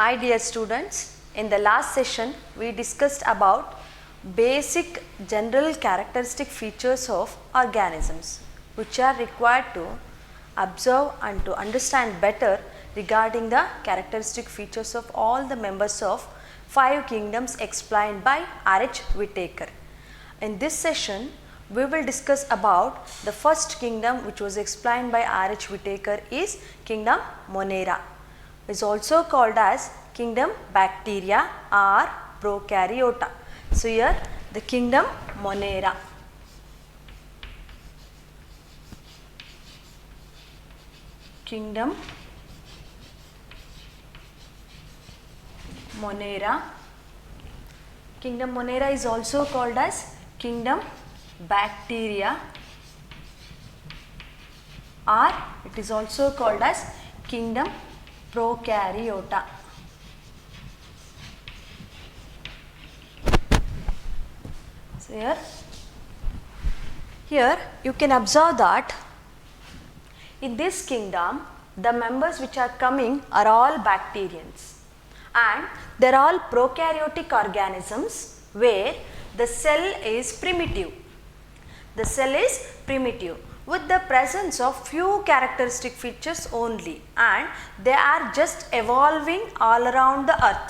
Hi dear students, in the last session we discussed about basic general characteristic features of organisms which are required to observe and to understand better regarding the characteristic features of all the members of 5 kingdoms explained by R.H. Whittaker. In this session we will discuss about the first kingdom which was explained by R.H. Whittaker is kingdom Monera. Is also called as kingdom Bacteria or Prokaryota. So here the kingdom Monera. Kingdom Monera. Kingdom Monera is also called as kingdom Bacteria, or it is also called as kingdom Prokaryota. So here you can observe that in this kingdom the members which are coming are all bacterians, and they are all prokaryotic organisms where the cell is primitive. The cell is primitive with the presence of few characteristic features only, and they are just evolving all around the earth.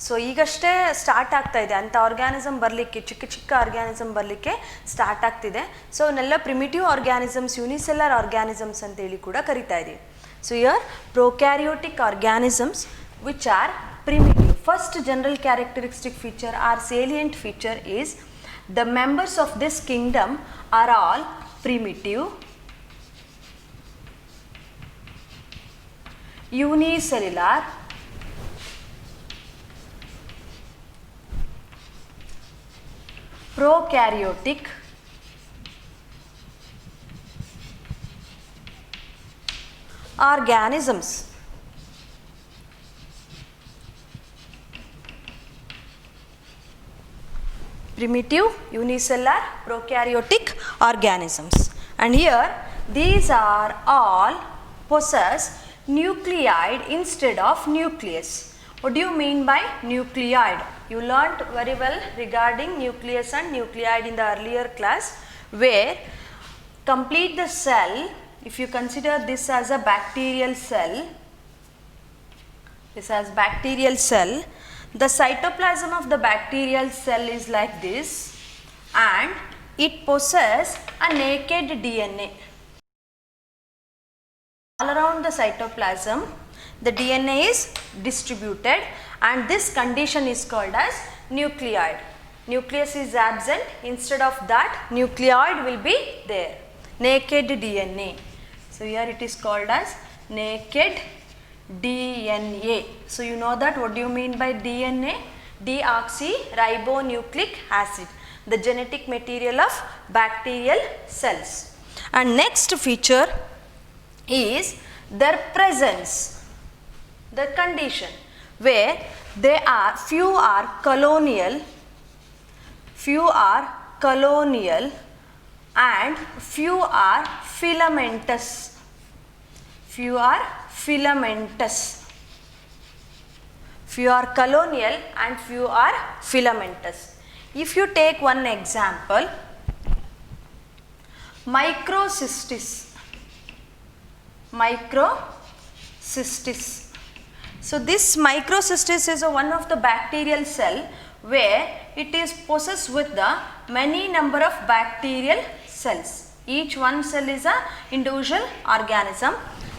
So ಈಗಷ್ಟೇ start ಆಗ್ತಾ ಇದೆ ಅಂಥ organism ಬರಲಿಕ್ಕೆ, ಚಿಕ್ಕ ಚಿಕ್ಕ organism ಬರಲಿಕ್ಕೆ start ಆಗ್ತಿದೆ. So ಅವನ್ನೆಲ್ಲ ಪ್ರಿಮಿಟಿವ್ ಆರ್ಗ್ಯಾನಿಸಮ್ಸ್, ಯೂನಿಸೆಲ್ಲರ್ ಆರ್ಗ್ಯಾನಿಸಮ್ಸ್ ಅಂತೇಳಿ ಕೂಡ ಕರಿತಾ ಇದ್ದೀವಿ. So here prokaryotic organisms which are primitive. First general characteristic feature or salient feature is the members of this kingdom are all primitive, unicellular, prokaryotic, organisms. Primitive, unicellular, prokaryotic organisms, and here these are all possess nucleoid instead of nucleus. What do you mean by nucleoid? You learnt very well regarding nucleus and nucleoid in the earlier class, where complete the cell, if you consider this as a bacterial cell, this as bacterial cell, the cytoplasm of the bacterial cell is like this, and it possesses a naked DNA. All around the cytoplasm the DNA is distributed, and this condition is called as nucleoid. Nucleus is absent, instead of that nucleoid will be there, naked DNA. So here it is called as naked DNA. So you know that what do you mean by DNA? Deoxyribonucleic acid, the genetic material of bacterial cells. And next feature is their presence, the condition where they are few are colonial, and few are filamentous. Few are filamentous. Few are colonial and few are filamentous. If you take one example, microcystis. Microcystis. So this microcystis is one of the bacterial cell where it is possessed with the many number of bacterial cells. Each one cell is a individual organism.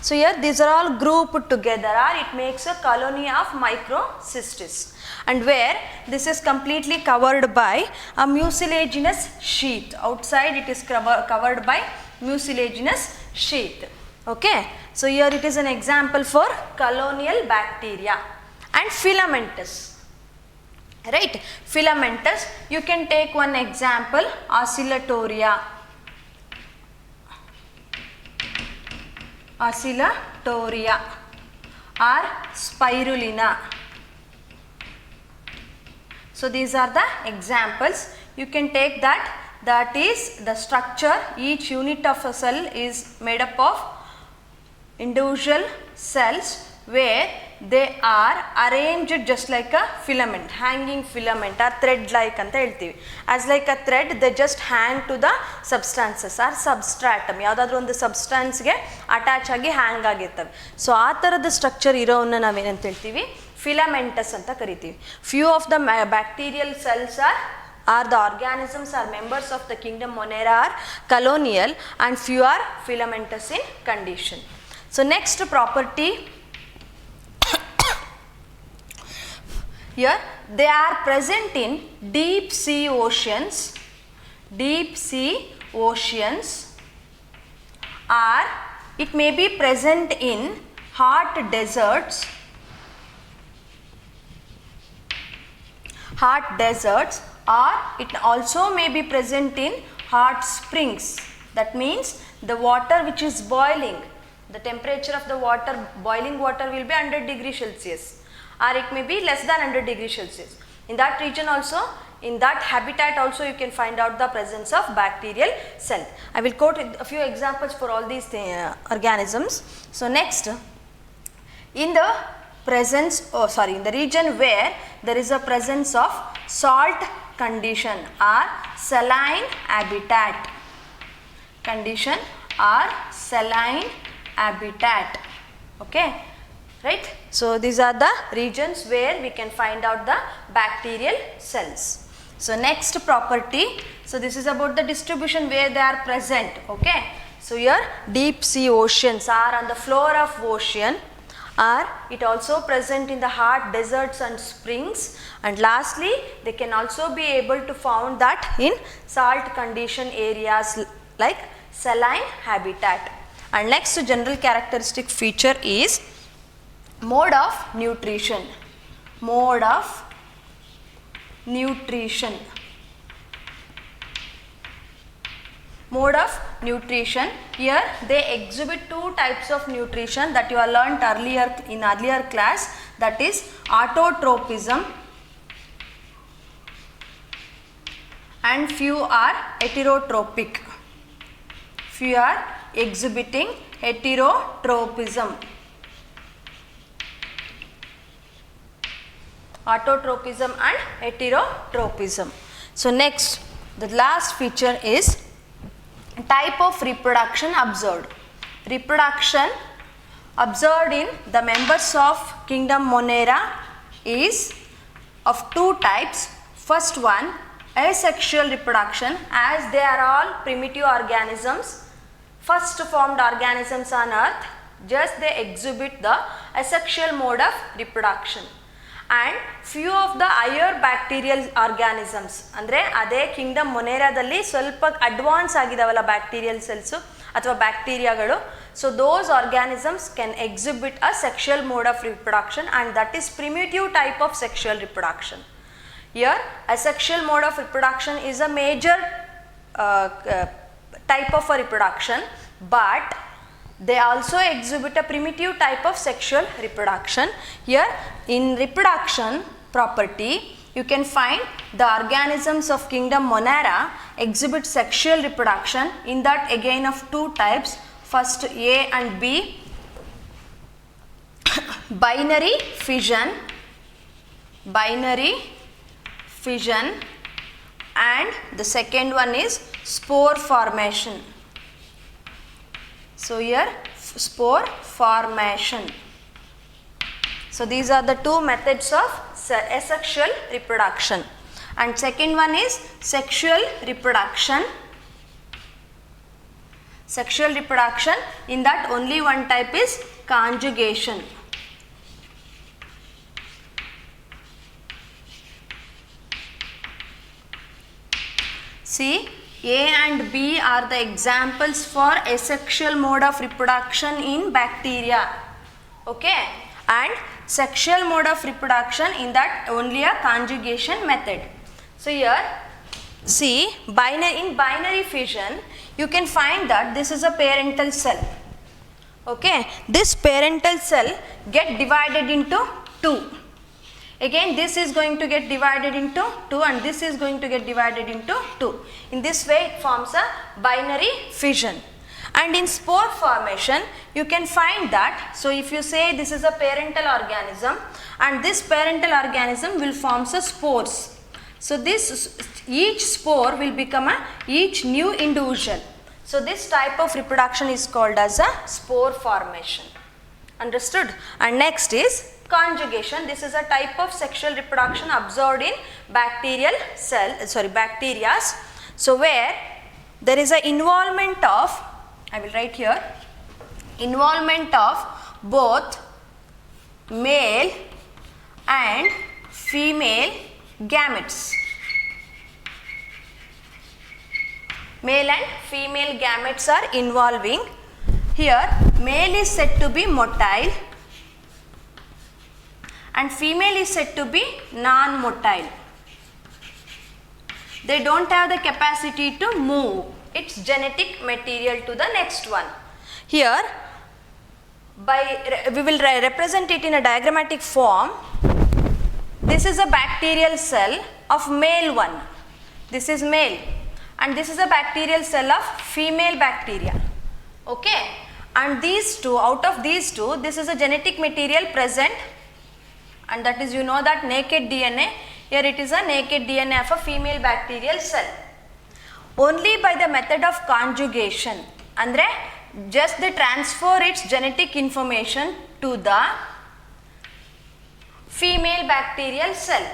So here these are all grouped together, or it makes a colony of microcystis, and where this is completely covered by a mucilaginous sheath. Outside it is covered by mucilaginous sheath. Okay, so here it is an example for colonial bacteria. And filamentous, right? Filamentous, you can take one example, oscillatoria. Oscillatoria or spirulina. So these are the examples. You can take that is the structure. Each unit of a cell is made up of individual cells where they are arranged just like a filament, hanging filament or thread like anta heltivi. As like a thread, they just hang to the substances or substratum, ಯಾವುದಾದ್ರೂ ಒಂದು ಸಬ್ಸ್ಟಾನ್ಸ್ಗೆ attach ಆಗಿ ಹ್ಯಾಂಗ್ ಆಗಿರ್ತವೆ. So ಆ ಥರದ structure ಇರೋವನ್ನ ನಾವೇನಂತ ಹೇಳ್ತೀವಿ, ಫಿಲಮೆಂಟಸ್ ಅಂತ ಕರಿತೀವಿ. Few of the bacterial cells are the organisms are members of the kingdom Monera are colonial and few are filamentous in condition. So next property, here they are present in deep sea oceans. Deep sea oceans, or it may be present in hot deserts. Hot deserts, or it also may be present in hot springs. That means the water which is boiling, the temperature of the water, boiling water will be 100 degrees Celsius, or it may be less than 100 degrees Celsius. In that region also, in that habitat also, you can find out the presence of bacterial cell. I will quote a few examples for all these organisms. So next, in the presence, in the region where there is a presence of salt condition or saline habitat, condition or saline habitat, okay, right? So these are the regions where we can find out the bacterial cells. So next property, so this is about the distribution where they are present, okay. So here deep sea oceans are on the floor of ocean, or it also present in the hot deserts and springs, and lastly they can also be able to found that in salt condition areas like saline habitat. And next general characteristic feature is mode of nutrition. Mode of nutrition. Mode of nutrition, here they exhibit two types of nutrition that you have learnt earlier in earlier class, that is autotropism and few are heterotropic. Few are exhibiting heterotropism. Autotropism and heterotropism. So next, the last feature is type of reproduction observed. Reproduction observed in the members of kingdom Monera is of two types. First one, asexual reproduction, as they are all primitive organisms, first formed organisms on earth, just they exhibit the asexual mode of reproduction. And few of the higher bacterial organisms, ಅಂದರೆ ಅದೇ Kingdom ಮೊನೇರಾದಲ್ಲಿ ಸ್ವಲ್ಪ advance ಆಗಿದಾವಲ್ಲ bacterial cells ಅಥವಾ ಬ್ಯಾಕ್ಟೀರಿಯಾಗಳು, so those organisms can exhibit a sexual mode of reproduction and that is primitive type of sexual reproduction. Here asexual mode of reproduction is a major type of a reproduction, but they also exhibit a primitive type of sexual reproduction. Here in reproduction property, you can find the organisms of kingdom Monera exhibit sexual reproduction, in that again of two types. First A and B, binary fission, and the second one is spore formation. So here spore formation. So these are the two methods of asexual reproduction, and second one is sexual reproduction. Sexual reproduction, in that only one type is conjugation. See, A and B are the examples for asexual mode of reproduction in bacteria, okay, and sexual mode of reproduction, in that only a conjugation method. So here see, in binary fission you can find that this is a parental cell, okay. This parental cell get divided into two. Again this is going to get divided into 2 and this is going to get divided into 2. In this way it forms a binary fission. And in spore formation, you can find that, so if you say this is a parental organism and this parental organism will form the spores. So this, each spore will become each new individual. So this type of reproduction is called as a spore formation. Understood? And next is conjugation. This is a type of sexual reproduction observed in bacterial bacteria. So where there is an involvement of, I will write here, involvement of both male and female gametes. Male and female gametes are involving. Here male is said to be motile and female is said to be non-motile. They don't have the capacity to move its genetic material to the next one. Here we will represent it in a diagrammatic form. This is a bacterial cell of male one. This is male. And this is a bacterial cell of female bacteria. Okay, and these two, out of these two, this is a genetic material present, and that is, you know, that naked DNA. Here it is a naked DNA of a female bacterial cell. Only by the method of conjugation, andre just they transfer its genetic information to the female bacterial cell.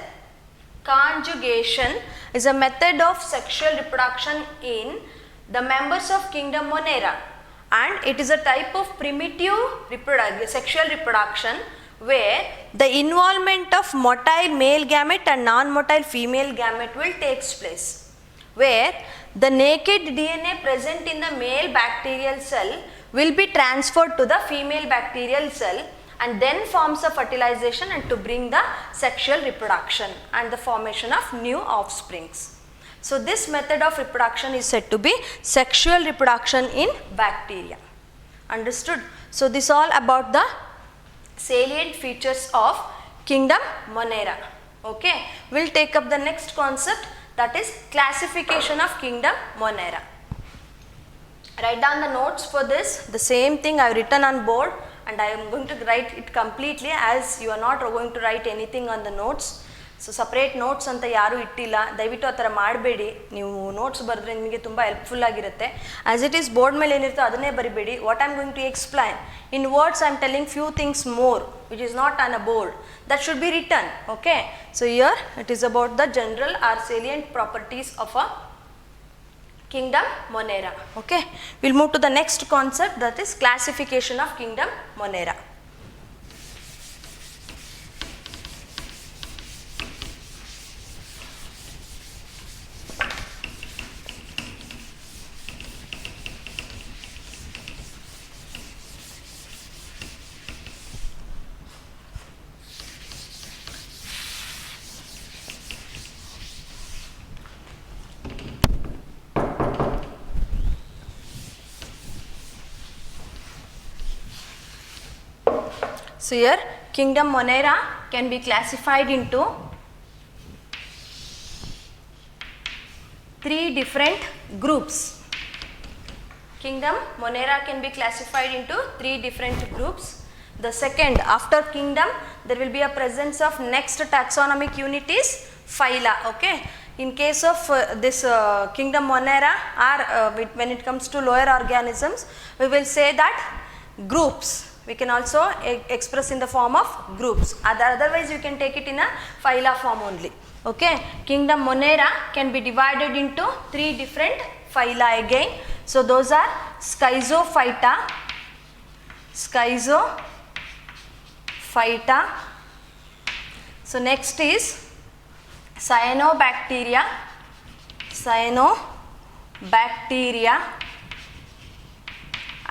Conjugation is a method of sexual reproduction in the members of kingdom Monera, and it is a type of primitive sexual reproduction where the involvement of motile male gamete and non-motile female gamete will take place, where the naked DNA present in the male bacterial cell will be transferred to the female bacterial cell and then forms a fertilization and to bring the sexual reproduction and the formation of new offsprings. So this method of reproduction is said to be sexual reproduction in bacteria. Understood? So this all about the salient features of kingdom Monera. Okay, we'll take up the next concept, that is classification of kingdom Monera. Write down the notes for this. The same thing I have written on board, and I am going to write it completely, as you are not going to write anything on the notes. So separate notes anta yaru ittilla, dayavitu atara ಮಾಡಬೇಡಿ. ನೀವು notes ಬರೆದ್ರೆ ನಿಮಗೆ ತುಂಬಾ helpful ಆಗಿರುತ್ತೆ. As it is board ಮೇಲೆ ಏನಿರುತ್ತೋ ಅದನ್ನೇ ಬರಿಬೇಡಿ. What I am going to explain in words, I am telling few things more which is not on a board, that should be written. Okay, so here it is about the general or salient properties of a kingdom Monera. Okay, we'll move to the next concept, that is classification of kingdom Monera. So here kingdom Monera can be classified into three different groups. Kingdom Monera can be classified into three different groups. The second, after kingdom, there will be a presence of next taxonomic unit is phyla. Okay, in case of this kingdom Monera, or when it comes to lower organisms, we will say that groups. We can also express in the form of groups. Otherwise, you can take it in a phyla form only. Okay, kingdom Monera can be divided into three different phyla again. So those are Schizophyta, So next is Cyanobacteria,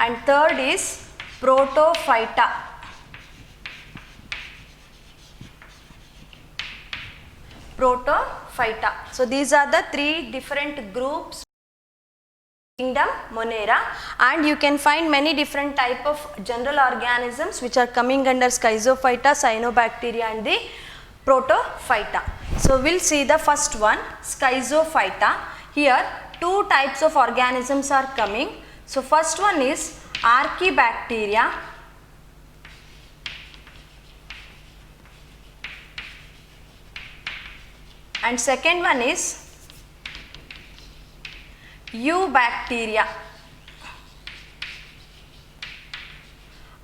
and third is Protophyta. So these are the three different groups kingdom Monera, and you can find many different type of general organisms which are coming under Schizophyta, Cyanobacteria and the Protophyta. So we'll see the first one, Schizophyta. Here two types of organisms are coming. So first one is Archaebacteria. And second one is Eubacteria.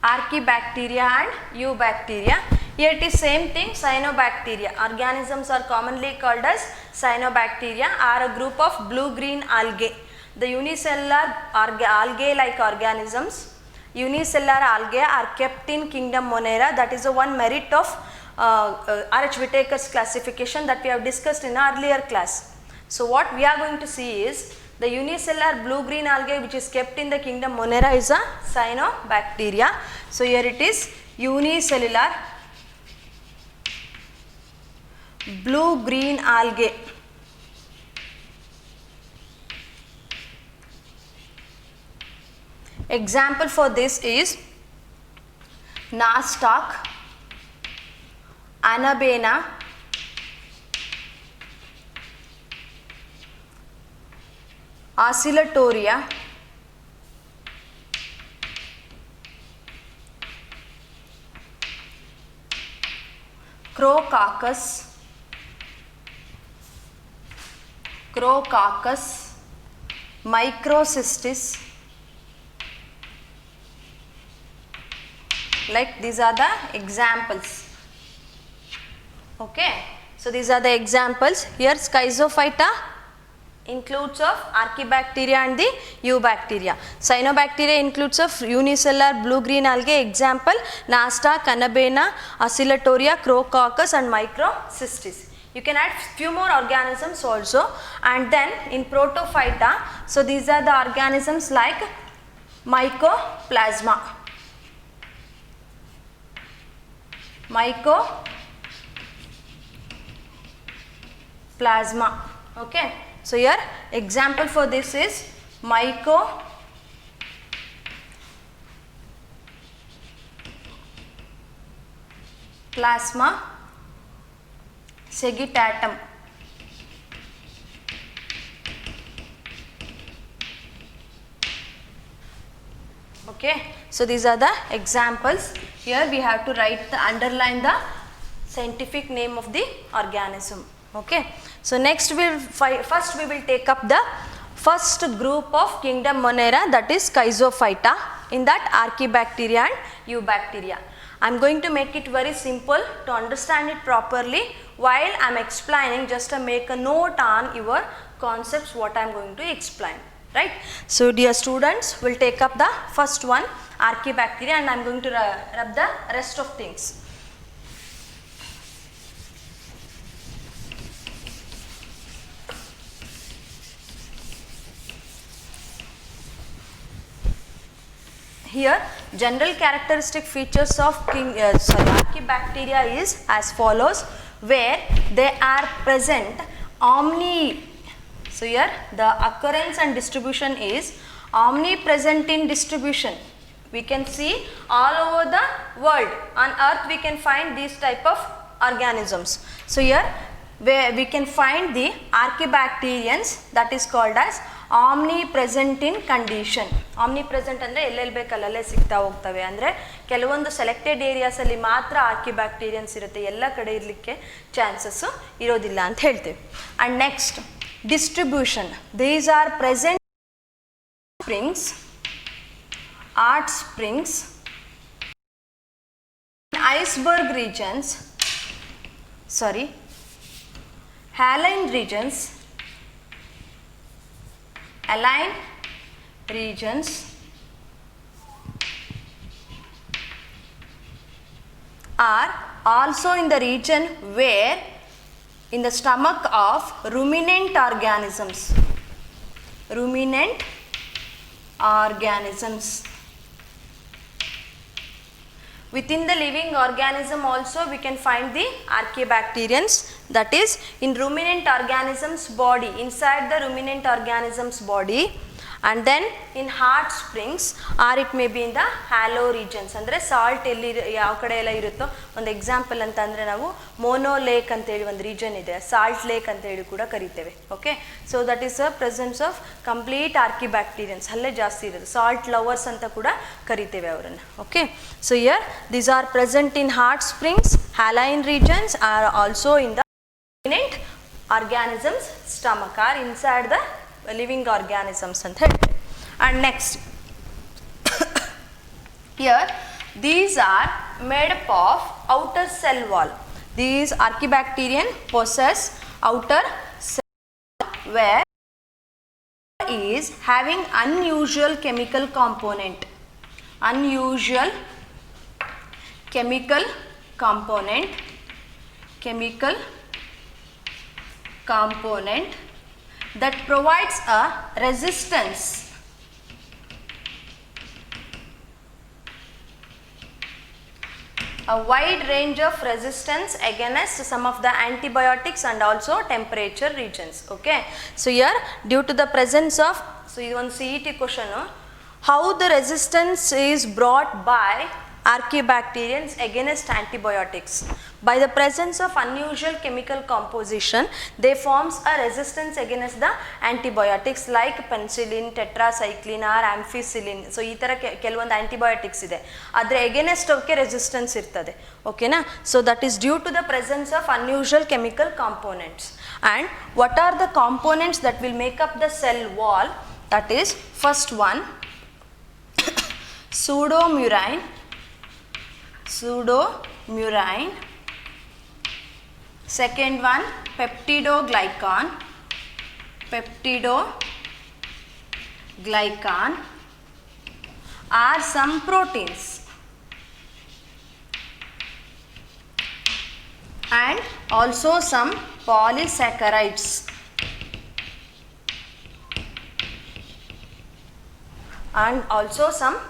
Archaebacteria and Eubacteria. Here it is same thing, cyanobacteria. Organisms are commonly called as cyanobacteria, are a group of blue-green algae. The unicellular algae-like organisms, unicellular algae are kept in kingdom Monera. That is the one merit of R.H. Whitaker's classification that we have discussed in our earlier class. So what we are going to see is the unicellular blue-green algae which is kept in the kingdom Monera is a cyanobacteria. So here it is unicellular blue-green algae. Example for this is Nostoc, Anabaena, Oscillatoria, Crococcus, Microcystis. Like these are the examples. Okay, so these are the examples. Here Schizophyta includes of Archaebacteria and the Eubacteria. Cyanobacteria includes of unicellular blue-green algae. Example Nostoc, Anabaena, Oscillatoria, Crococcus and Microcystis. You can add few more organisms also. And then in Protophyta, so these are the organisms like Mycoplasma. Mycoplasma. Okay. So here example for this is Mycoplasma sagittatum. Okay, so these are the examples. Here we have to write underline the scientific name of the organism. Okay, so next first we will take up the first group of kingdom Monera, that is Schizophyta. In that Archaebacteria and Eubacteria. I am going to make it very simple to understand it properly. While I am explaining, just to make a note on your concepts what I am going to explain. Right. So dear students, we will take up the first one, Archaebacteria, and I am going to rub the rest of things. Here general characteristic features of Archaebacteria is as follows, where they are present so here the occurrence and distribution is omnipresent in distribution. We can see all over the world. On earth we can find these type of organisms. So here where we can find the Archaebacterians, that is called as omnipresent in condition. Omnipresent ಅಂದ್ರೆ ಎಲ್ಲೆಲ್ಲಿ ಬೇಕು ಅಲ್ಲಲ್ಲೇ ಸಿಗ್ತಾ ಹೋಗ್ತವೆ, ಅಂದರೆ ಕೆಲವೊಂದು selected areas ಅಲ್ಲಿ ಮಾತ್ರ ಆರ್ಕಿಬ್ಯಾಕ್ಟೀರಿಯನ್ಸ್ ಇರುತ್ತೆ, ಎಲ್ಲ ಕಡೆ ಇರಲಿಕ್ಕೆ ಚಾನ್ಸಸ್ ಇರೋದಿಲ್ಲ ಅಂತ ಹೇಳ್ತೇವೆ. And next distribution, these are present springs, art springs, iceberg regions, haline regions, are also in the region where in the stomach of ruminant organisms. Within the living organism also we can find the Archaebacterians, that is in ruminant organisms body, inside the ruminant organisms body and then in hot springs or it may be in the hollow regions. ಅಂದರೆ salt ಎಲ್ಲಿ ಯಾವ ಕಡೆ ಎಲ್ಲ ಇರುತ್ತೋ, ಒಂದು example ಅಂತ ಅಂದರೆ ನಾವು ಮೋನೋ ಲೇಕ್ ಅಂತೇಳಿ ಒಂದು ರೀಜನ್ ಇದೆ, ಸಾಲ್ಟ್ ಲೇಕ್ ಅಂತ ಹೇಳಿ ಕೂಡ ಕರಿತೇವೆ. Okay, so that is a presence of complete archaebacterians, ಅಲ್ಲೇ ಜಾಸ್ತಿ ಇರೋದು, ಸಾಲ್ಟ್ ಲವರ್ಸ್ ಅಂತ ಕೂಡ ಕರಿತೇವೆ ಅವರನ್ನು. Okay, so here these are present in hot springs, haline regions are also in the ruminant organisms stomach or inside the living organisms ಅಂತ ಹೇಳ್ತಾರೆ. And next here these are made up of outer cell wall. These archibacterium possess outer cell wall where is having unusual chemical component, unusual chemical component that provides a resistance a wide range of resistance against some of the antibiotics and also temperature regions. Okay, so here due to the presence of, so this one CET question, how the resistance is brought by archibacterians against antibiotics. By the presence of unusual chemical composition, they forms a resistance against the antibiotics like penicillin, tetracycline or ampicillin. So ಈ ಥರ ಕೆಲವೊಂದು antibiotics ಇದೆ, ಆದರೆ against ಅವಕ್ಕೆ resistance ಇರ್ತದೆ. ಓಕೆನಾ, so that is due to the presence of unusual chemical components. And what are the components that will make up the cell wall? That is first one pseudomurine. Second one peptidoglycan are some proteins, and also some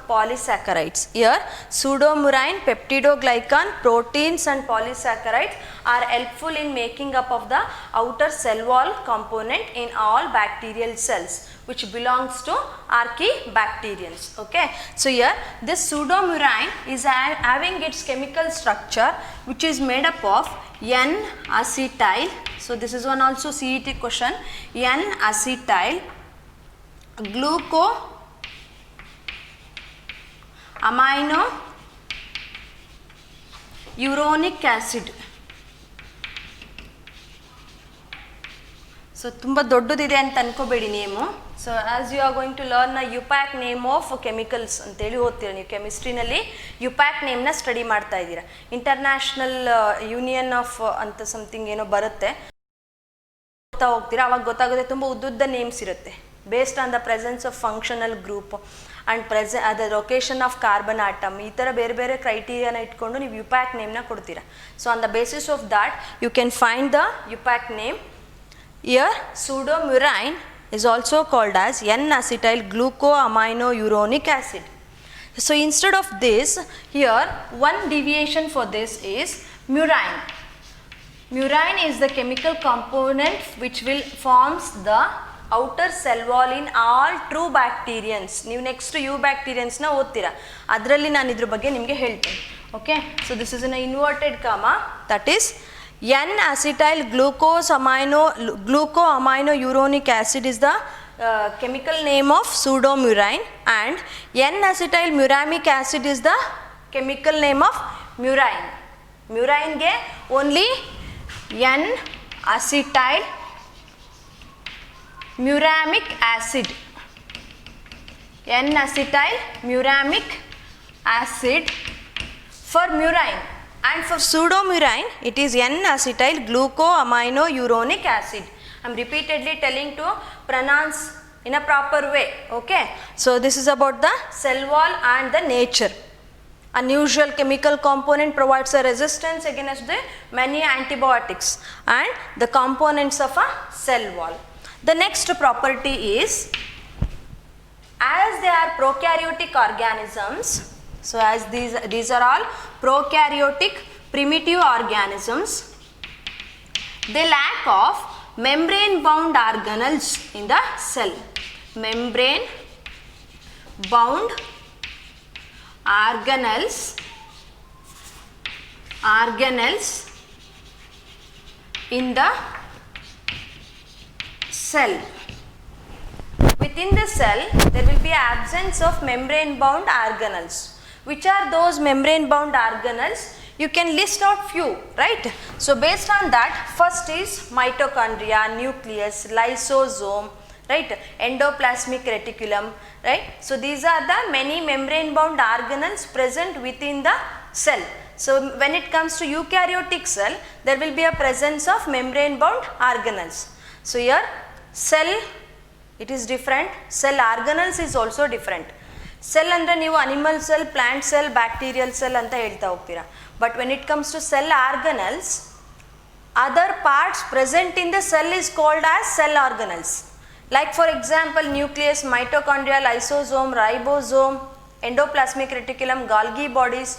polysaccharides. Here pseudomurine, peptidoglycan, proteins and polysaccharides are helpful in making up of the outer cell wall component in all bacterial cells which belongs to archibacterians. Okay, so here this pseudomurine is having its chemical structure which is made up of N-acetyl. So this is one also CET question. N-acetyl amino uronic acid. So ತುಂಬ ದೊಡ್ಡದಿದೆ ಅಂತ ಅನ್ಕೋಬೇಡಿ name. So as you are going to learn a IUPAC name of chemicals ಅಂತೇಳಿ ಓದ್ತೀರ ನೀವು. ಕೆಮಿಸ್ಟ್ರಿನಲ್ಲಿ IUPAC ನೇಮ್ನ study ಮಾಡ್ತಾ ಇದ್ದೀರಾ. ಇಂಟರ್ನ್ಯಾಷನಲ್ ಯೂನಿಯನ್ ಆಫ್ ಅಂತ ಸಮಥಿಂಗ್ ಏನೋ ಬರುತ್ತೆ, ಹೋಗ್ತೀರಾ, ಅವಾಗ ಗೊತ್ತಾಗುತ್ತೆ ತುಂಬ ಉದ್ದುದ್ದ ನೇಮ್ಸ್ ಇರುತ್ತೆ based on the presence of functional group and ಅದ ಲೊಕೇಶನ್ ಆಫ್ ಕಾರ್ಬನ್ ಆಟಮ್, ಈ ಥರ ಬೇರೆ ಬೇರೆ ಕ್ರೈಟೀರಿಯಾನ ಇಟ್ಕೊಂಡು ನೀವು ಯುಪ್ಯಾಕ್ ನೇಮ್ನ ಕೊಡ್ತೀರಾ. So on the basis of that you can find the IUPAC name. Here pseudomurine is also called as N-acetyl glucoaminouronic acid. So instead of this, here one deviation for this is murine. Murine is the chemical component which will forms the outer cell wall in all true bacterians. ನೀವು next ಯುಬ್ಯಾಕ್ಟೀರಿಯನ್ಸ್ನ ಓದ್ತೀರಾ, ಅದರಲ್ಲಿ ನಾನು ಇದ್ರ ಬಗ್ಗೆ ನಿಮಗೆ ಹೇಳ್ತೀನಿ. Okay, so this is in inverted comma, that is N-acetyl glucoaminouronic acid is the chemical name of pseudomurine, and N-acetyl muramic acid is the chemical name of murine. Murine ge only N-acetyl muramic acid, N-acetyl muramic acid for murine. And for pseudomurine, it is N-acetyl glucoaminouronic acid. I am repeatedly telling to pronounce in a proper way. Okay. So this is about the cell wall and the nature. Unusual chemical component provides a resistance against the many antibiotics and the components of a cell wall. The next property is, as they are prokaryotic organisms, so as these are all prokaryotic primitive organisms, they lack of membrane bound organelles in the cell. membrane bound organelles in the cell. Within the cell, there will be absence of membrane bound organelles. Which are those membrane bound organelles? You can list out few, right? So based on that, first is mitochondria, nucleus, lysosome, right? Endoplasmic reticulum, right? So these are the many membrane bound organelles present within the cell. So when it comes to eukaryotic cell, there will be a presence of membrane bound organelles. So here cell, it is different, cell organelles is also different. Cell andre ನೀವು animal cell, plant cell, bacterial cell ಅಂತ ಹೇಳ್ತಾ ಹೋಗ್ತೀರಾ. But when it comes to cell organelles, other parts present in the cell is called as cell organelles. Like for example, nucleus, mitochondria, lysosome, ribosome, endoplasmic reticulum, Golgi bodies,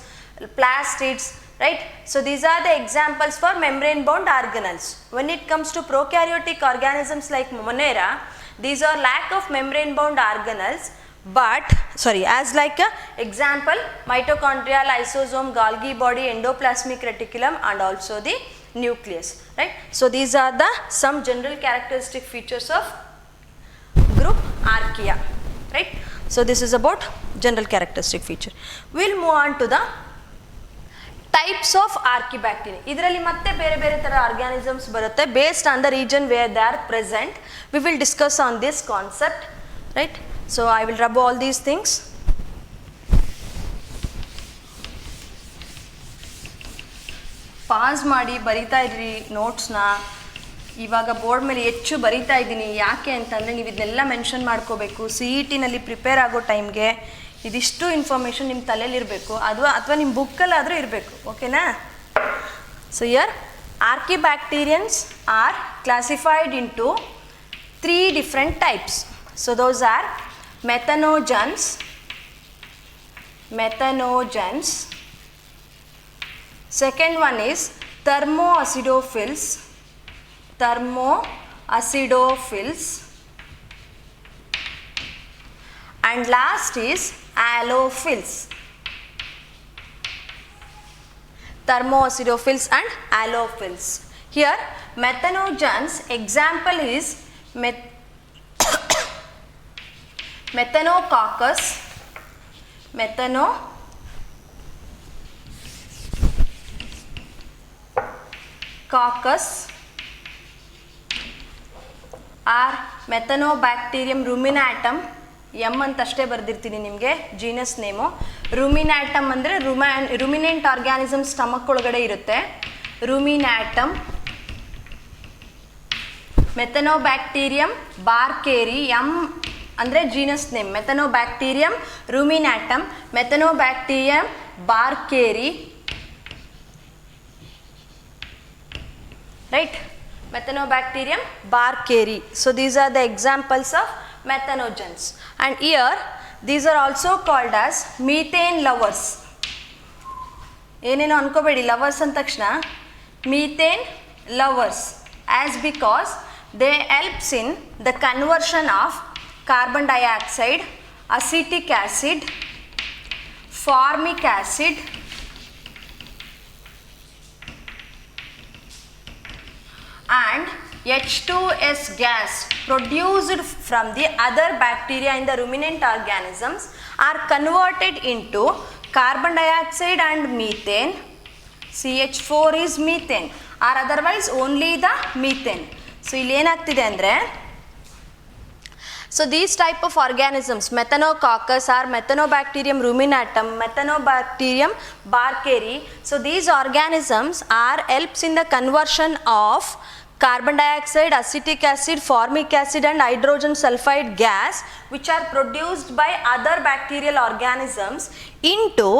plastids, right? So these are the examples for membrane bound organelles. When it comes to prokaryotic organisms like Monera, these are lack of membrane bound organelles, but as like a example, mitochondria, lysosome, Golgi body, endoplasmic reticulum and also the nucleus, right? So these are the some general characteristic features of group Archaea, right? So this is about general characteristic feature. We'll move on to the types of Archaebacteria. ಇದರಲ್ಲಿ ಮತ್ತೆ ಬೇರೆ ಬೇರೆ ತರ organisms ಬರುತ್ತೆ based on the region where they are present. We will discuss on this concept, right? So I will rub all these things. Pass ಮಾಡಿ ಬರಿತಾ ಇದ್ರಿ ನೋಟ್ಸ್ನ. ಇವಾಗ ಬೋರ್ಡ್ ಮೇಲೆ ಹೆಚ್ಚು ಬರಿತಾ ಇದ್ದೀನಿ. ಯಾಕೆ ಅಂತಂದರೆ ನೀವು ಇದನ್ನೆಲ್ಲ ಮೆನ್ಷನ್ ಮಾಡ್ಕೋಬೇಕು. CET ನಲ್ಲಿ ಪ್ರಿಪೇರ್ ಆಗೋ ಟೈಮ್ಗೆ ಇದಿಷ್ಟು ಇನ್ಫಾರ್ಮೇಷನ್ ನಿಮ್ಮ ತಲೆಯಲ್ಲಿರಬೇಕು, ಅಥವಾ ನಿಮ್ಮ ಬುಕ್ಕಲ್ಲಾದರೂ ಇರಬೇಕು. ಓಕೆನಾ? So here Archaebacterians are classified into 3 different types. So those are methanogens, second one is thermoacidophils, and last is allophils. Thermoacidophils and allophils. Here methanogens example is Methanococcus, or Methanobacterium ruminatum. M ಅಂತ ಅಷ್ಟೇ ಬರೆದಿರ್ತೀನಿ ನಿಮಗೆ genus name. ರುಮಿನಾಟಮ್ ಅಂದರೆ ರುಮಿನೆಂಟ್ organism stomach ಒಳಗಡೆ ಇರುತ್ತೆ. Ruminantium. Methanobacterium barkeri, M ಅಂದರೆ genus name. Methanobacterium ruminantium, Methanobacterium barkeri, right? Methanobacterium barkeri. So these are the examples of methanogens, and here these are also called as methane lovers. ಏನೇನೋ ಅನ್ಕೋಬೇಡಿ, lovers ಅಂದ ತಕ್ಷಣ methane lovers, as because they helps in the conversion of carbon dioxide, acetic acid, formic acid, and H2S gas produced from the other bacteria in the ruminant organisms are converted into carbon dioxide and methane. CH4 is methane, or otherwise only the methane. So ಇಲ್ಲಿ ಏನಾಗ್ತಿದೆ ಅಂದರೆ, so these type of organisms, Methanococcus or Methanobacterium ruminatum, Methanobacterium barkeri, so these organisms are helps in the conversion of carbon dioxide, acetic acid, formic acid and hydrogen sulfide gas which are produced by other bacterial organisms into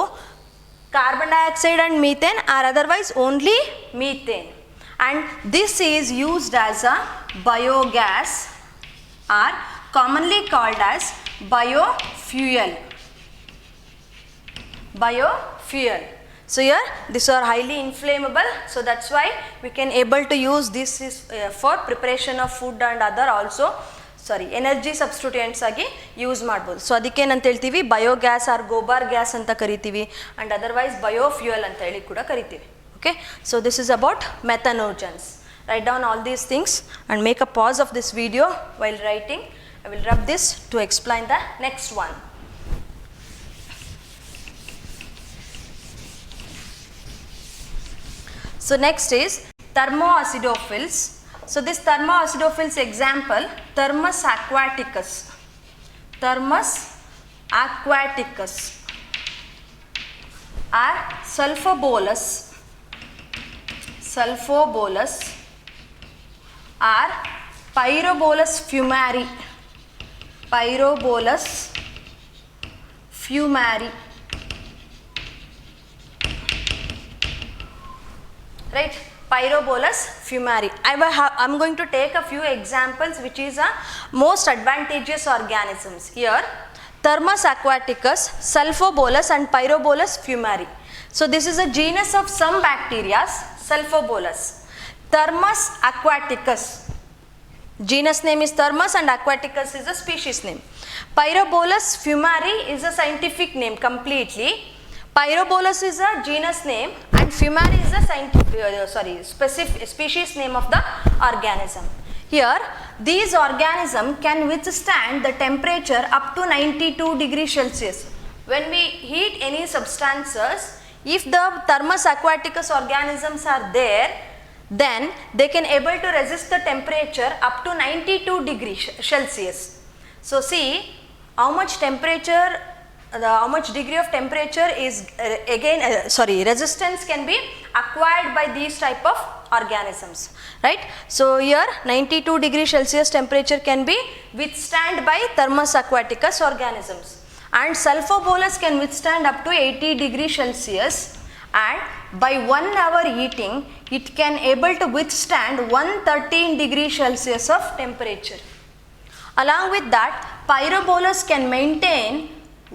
carbon dioxide and methane, or otherwise only methane, and this is used as a biogas or commonly called as biofuel. So here these are highly inflammable, so that's why we can able to use this is for preparation of food and other also. Energy substituents ಆಗಿ use ಮಾಡ್ಬೋದು. So ಅದಕ್ಕೆ ಏನಂತ ಹೇಳ್ತೀವಿ, biogas R gobar gas ಅಂತ ಕರಿತೀವಿ, and otherwise biofuel ಅಂತ ಹೇಳಿ ಕೂಡ ಕರಿತೀವಿ. Okay, so this is about methanogens. Write down all these things and make a pause of this video while writing. I will rub this to explain the next one. So next is thermoacidophils. So this thermoacidophils example, Thermus aquaticus. Thermus aquaticus or Sulfobolus. Sulfobolus or Pyrobolus fumari. Pyrobolus fumari. Right? Pyrobolus fumari. I'm going to take a few examples which is a most advantageous organisms. Here, Thermus aquaticus, Sulfobolus and Pyrobolus fumari. So this is a genus of some bacteria, Sulfobolus. Thermus aquaticus, genus name is Thermus and aquaticus is a species name. Pyrobolus fumari is a scientific name completely. Pyrobolus is a genus name and fumari is a specific species name of the organism. Here, these organisms can withstand the temperature up to 92 degrees Celsius. When we heat any substances, if the Thermus aquaticus organisms are there, then they can able to resist the temperature up to 92 degrees Celsius. So see how much temperature, how much degree of temperature is resistance can be acquired by these type of organisms, right? So here 92 degrees Celsius temperature can be withstand by Thermus aquaticus organisms, and Sulfobolus can withstand up to 80 degrees Celsius, and by 1 hour heating it can able to withstand 113 degrees Celsius of temperature. Along with that, Pyrobolus can maintain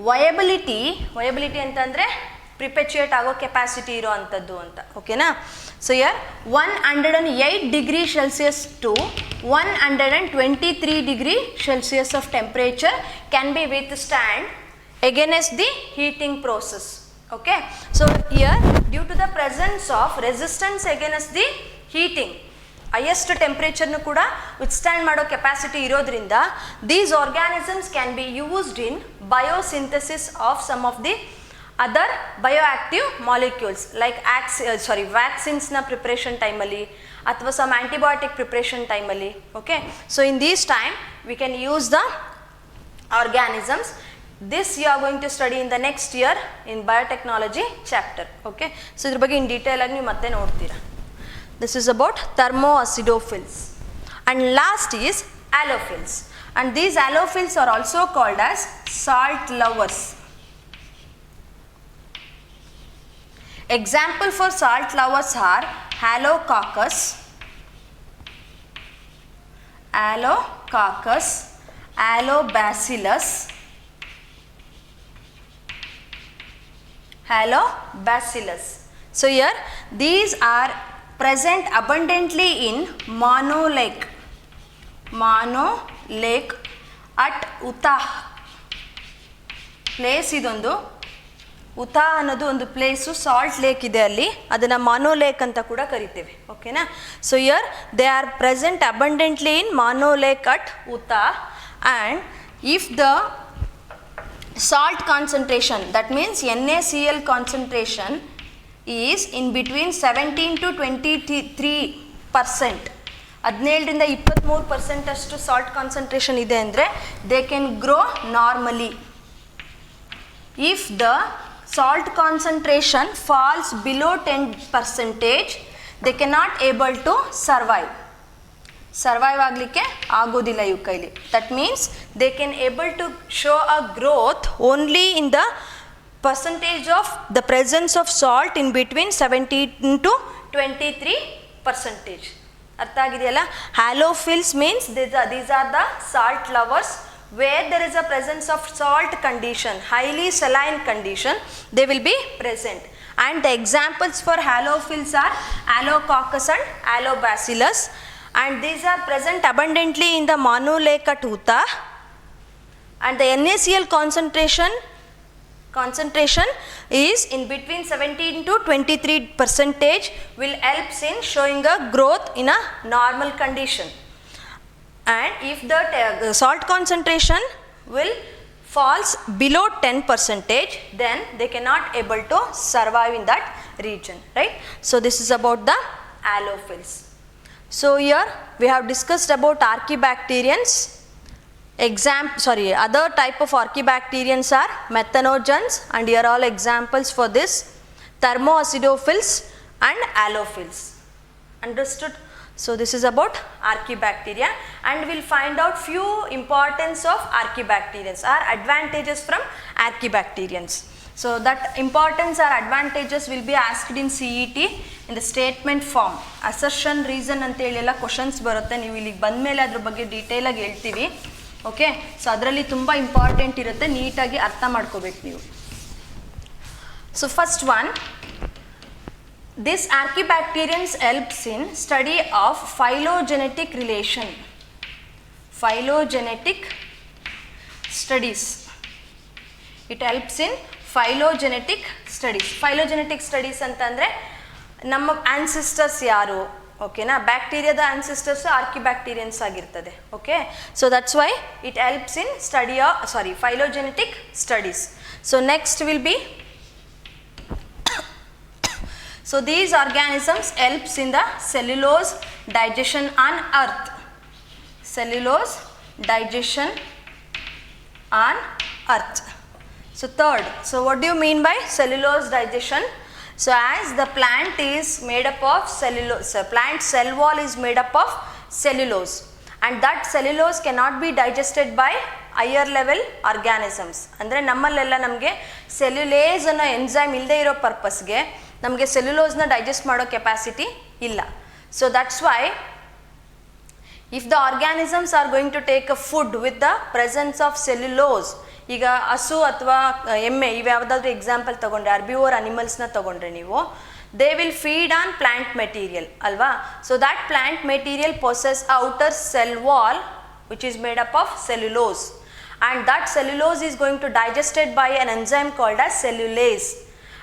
viability ಅಂತಂದರೆ ಪ್ರಿಪೆಚುಯೇಟ್ ಆಗೋ capacity ಇರೋ ಅಂಥದ್ದು ಅಂತ, ಓಕೆನಾ? So year 108 degree Celsius to 123 degree Celsius of temperature can be withstand against the heating process. Okay, so here due to the presence of resistance against the heating, highest temperature nu kuda withstand mado capacity irodrinda, these organisms can be used in biosynthesis of some of the other bioactive molecules like vaccines na preparation time alli athwa some antibiotic preparation time alli. Okay, so in this time we can use the organisms. This you are going to study in the next year in biotechnology chapter. Okay, so idra ಬಗ್ಗೆ in detail ಆಗಿ ನೀವು ಮತ್ತೆ ನೋಡ್ತೀರಾ. This is about thermoacidophils. And last is halophils, and these halophils are also called as salt lovers. Example for salt lovers are Halococcus, Halobacillus, Halobacillus. So here these are present abundantly in Mono Lake at Utah. Place ಇದೊಂದು ಉತಾ ಅನ್ನೋದು ಒಂದು place salt lake ಇದೆ, ಅಲ್ಲಿ ಅದನ್ನು ಮಾನೋ lake ಅಂತ ಕೂಡ ಕರಿತೇವೆ. ಓಕೆನಾ? So here they are present abundantly in Mono Lake at Utah, and if the salt concentration, that means NaCl concentration is in between 17 to 23%, 17ರಿಂದ 23% ಅಷ್ಟು ಸಾಲ್ಟ್ ಕಾನ್ಸಂಟ್ರೇಷನ್ ಇದೆ ಅಂದರೆ they can grow normally. If the salt concentration falls below 10%, they can not able to survive ಆಗಲಿಕ್ಕೆ ಆಗೋದಿಲ್ಲ ಇವು ಕೈಲಿ. That means they can able to show a growth only in the percentage of the presence of salt in between 17 to 23%. ಅರ್ಥ ಆಗಿದೆಯಲ್ಲ? Halophiles means these are the salt lovers where there is a presence of salt condition, highly saline condition, they will be present. And the examples for halophils are Halococcus and Halobacillus. and these are present abundantly in the Manuleka tuta, and the NaCl concentration is in between 17 to 23% will helps in showing a growth in a normal condition. And if the salt concentration will falls below 10%, then they cannot able to survive in that region, right? So this is about the halophils. So here we have discussed about archaebacterians. Other type of archaebacterians are methanogens, and here all examples for this: thermoacidophils and halophils. Understood? So this is about archaebacteria, and we will find out few importance of archaebacterians or advantages from archaebacterians. So that importance or advantages will be asked in CET in the statement form. Assertion, reason ಅಂತೇಳಿ ಎಲ್ಲ questions ಬರುತ್ತೆ. ನೀವು ಇಲ್ಲಿಗೆ ಬಂದ ಮೇಲೆ ಅದ್ರ ಬಗ್ಗೆ detail ಆಗಿ ಹೇಳ್ತೀವಿ. ಓಕೆ, ಸೊ ಅದರಲ್ಲಿ ತುಂಬ ಇಂಪಾರ್ಟೆಂಟ್ ಇರುತ್ತೆ, ನೀಟಾಗಿ ಅರ್ಥ ಮಾಡ್ಕೋಬೇಕು ನೀವು. So first one, this archaebacterians helps in study of phylogenetic relation. Phylogenetic studies. It helps in phylogenetic studies. Phylogenetic studies ಅಂತಂದರೆ ನಮ್ಮ ancestors ಯಾರು, ಓಕೆನಾ, ಬ್ಯಾಕ್ಟೀರಿಯಾದ ಆನ್ಸಿಸ್ಟರ್ಸ್ ಆರ್ಕಿಬ್ಯಾಕ್ಟೀರಿಯನ್ಸ್ ಆಗಿರ್ತದೆ. Okay, so that's why it helps in phylogenetic studies. So next will be, so these organisms helps in the cellulose digestion on earth. Cellulose digestion on earth. So third, so what do you mean by cellulose digestion? So as the plant is made up of cellulose, plant cell wall is made up of cellulose, and that cellulose cannot be digested by higher level organisms. ಅಂದರೆ ನಮ್ಮಲ್ಲೆಲ್ಲ ನಮಗೆ ಸೆಲ್ಯುಲೇಸ್ ಅನ್ನೋ enzyme ಇಲ್ಲದೆ ಇರೋ ಪರ್ಪಸ್ಗೆ ನಮಗೆ ಸೆಲ್ಯುಲೋಸ್ನ digest ಮಾಡೋ capacity ಇಲ್ಲ. So that's why if the organisms are going to take a food with the presence of cellulose, ಈಗ ಹಸು ಅಥವಾ ಎಮ್ಮೆ ಇವು ಯಾವುದಾದ್ರೂ ಎಕ್ಸಾಂಪಲ್ ತೊಗೊಂಡ್ರೆ, ಅರ್ಬಿವೋರ್ ಅನಿಮಲ್ಸ್ನ ತೊಗೊಂಡ್ರೆ ನೀವು, they will feed on plant material ಅಲ್ವಾ. So that plant material possess outer cell wall which is made up of cellulose, and that cellulose is going to digested by an enzyme called as cellulase,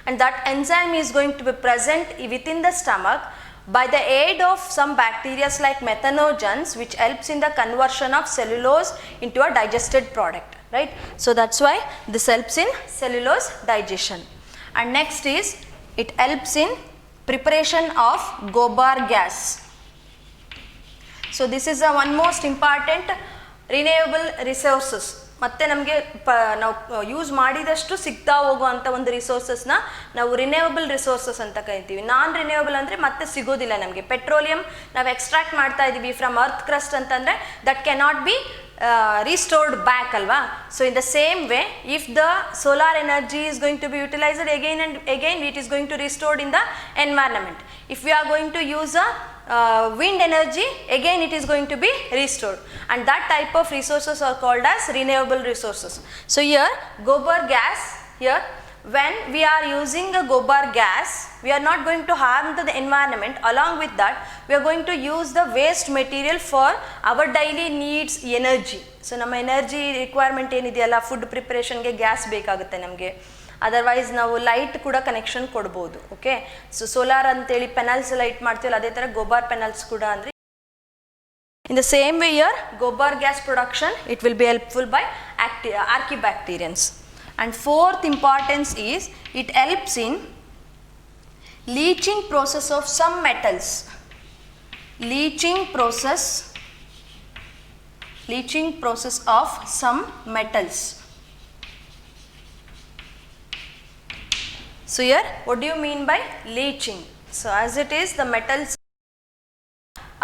and that enzyme is going to be present within the stomach by the aid of some bacteria like methanogens, which helps in the conversion of cellulose into a digested product, right? So that's why this helps in cellulose digestion. And next is it helps in preparation of gobar gas. So this is the one most important renewable resources. ಮತ್ತು ನಮಗೆ ನಾವು use ಮಾಡಿದಷ್ಟು ಸಿಗ್ತಾ ಹೋಗುವಂಥ ಒಂದು ರಿಸೋರ್ಸಸ್ನ ನಾವು renewable resources ಅಂತ ಕರಿತೀವಿ. ನಾನ್ ರಿನ್ಯೂವಬಲ್ ಅಂದರೆ ಮತ್ತೆ ಸಿಗೋದಿಲ್ಲ ನಮಗೆ. ಪೆಟ್ರೋಲಿಯಂ ನಾವು ಎಕ್ಸ್ಟ್ರಾಕ್ಟ್ ಮಾಡ್ತಾ ಇದ್ದೀವಿ ಫ್ರಮ್ ಅರ್ತ್ ಕ್ರಸ್ಟ್ ಅಂತಂದರೆ that cannot be restored back alva. So in the same way, if the solar energy is going to be utilized again and again, it is going to restored in the environment. If we are going to use a wind energy, again it is going to be restored, and that type of resources are called as renewable resources. So here gobar gas, here when we are using a gobar gas, we are not going to harm the environment. Along with that, we are going to use the waste material for our daily needs energy. So ನಮ್ಮ energy requirement ಏನಿದೆಯಲ್ಲ, food ಪ್ರಿಪರೇಷನ್ಗೆ gas ಬೇಕಾಗುತ್ತೆ ನಮಗೆ. Otherwise ನಾವು light ಕೂಡ connection ಕೊಡ್ಬೋದು. Okay, so solar ಅಂತೇಳಿ ಪೆನಲ್ಸ್ light ಮಾಡ್ತೀವಲ್ಲ, ಅದೇ ಥರ ಗೋಬಾರ್ ಪೆನಲ್ಸ್ ಕೂಡ ಅಂದರೆ. In the same way here, gobar gas production, it will be helpful by archaebacterians. And fourth importance is it helps in leaching process of some metals. Leaching process of some metals. So here what do you mean by leaching? So as it is the metals